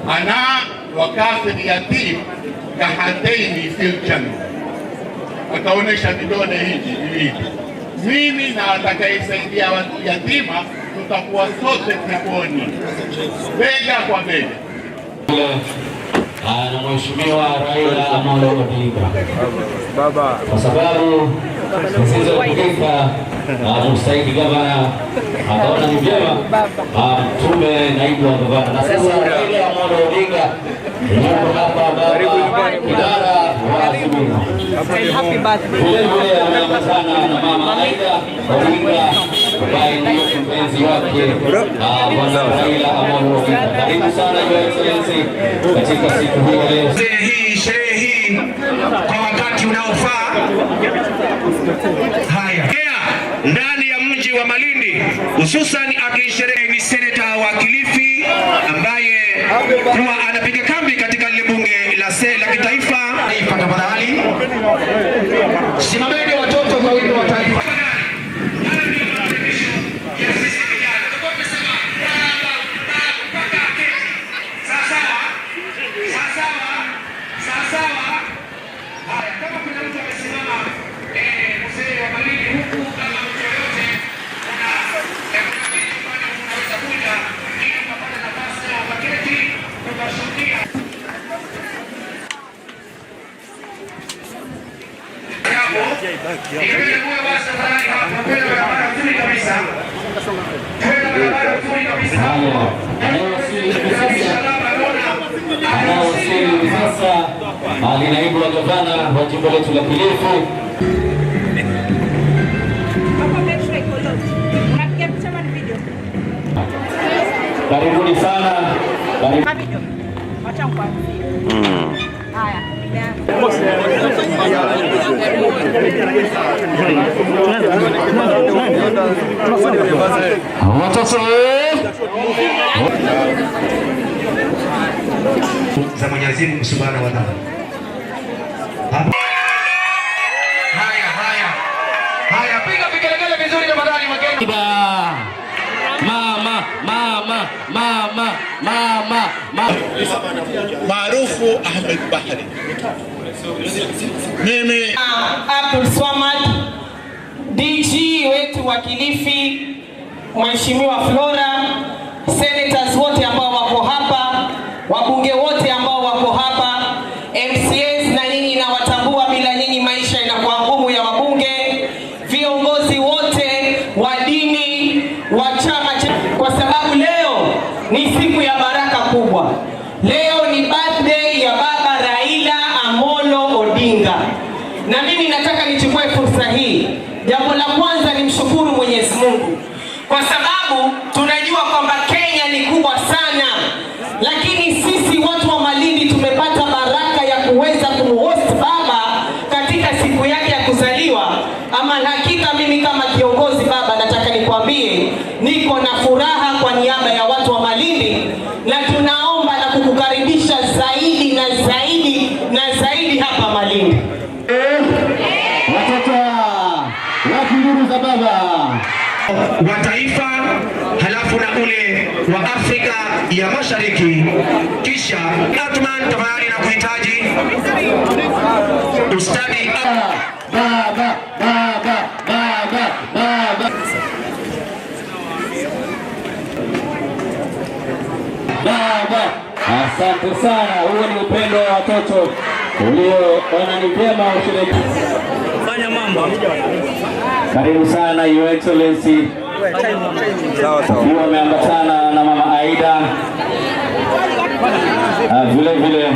أنا وكافر يتيم كهاتين في الجنة. Akaonesha vidole hivi. Mimi na atakayesaidia yatima tutakuwa sote peponi, bega kwa bega. Na Mheshimiwa Raila Amolo Odinga, kwa sababu zilizopigika mstahiki gavana akaona ni vyema tume naibu wa gavana, na sasa Raila Amolo Odinga yuko hapa baba idara wa Azimio. Vile ameambatana na mama Aida Odinga ambaye ndiyo mpenzi wake bwana Raila Amolo Odinga. Karibu sana Your Excellency katika siku hii ya leo. Sherehe hii kwa wakati unaofaa. Haya, ndani ya mji wa Malindi, hususan akisherehe ni seneta wa Kilifi ambaye huwa anapiga kambi katika lile bunge la kitaifa. Tafadhali simameni watoto kwa wingi wa taifa. Anawasili sasa naibu wa gavana wa jimbo letu la Kilifi. Karibuni sana. Za Mwenyezi Mungu Subhanahu wa Ta'ala. Haya, piga vigelegele vizuri tafadhali wageni. Mama maarufu Ahmed Bahari. Mimi Abdul Swamad, DG wetu wa Kilifi, Mheshimiwa Flora, senators wote ambao wako hapa, wabunge wote ambao wako hapa, MCAs na nyinyi na watambua, bila nyinyi maisha inakuwa ngumu ya wabunge, viongozi wote wa dini, wa chama, kwa sababu leo ni siku ya baraka kubwa. Leo ni birthday ya baba Raila Amolo Odinga. Na mimi nataka nichukue fursa hii. Jambo la kwanza ni mshukuru Mwenyezi Mungu, kwa sababu tunajua kwamba Kenya ni kubwa sana, lakini sisi watu wa Malindi tumepata baraka ya kuweza kumhost baba katika siku yake ya kuzaliwa. Ama hakika mimi kama kiongozi baba, nataka nikwambie niko na furaha kwa niaba ya watu wa Malindi, na tunaomba na kukukaribisha zaidi na zaidi na zaidi hapa Malindi. Watoto wa kinduru za baba wa taifa, halafu na ule wa Afrika ya Mashariki, kisha Atman tafadhali na kuhitaji ustadi baba. Asante sana, huo ni upendo wa watoto ulioona ni vyema ushiriki. Fanya mambo. Karibu sana Your Excellency. Umeambatana na mama Aida. Vile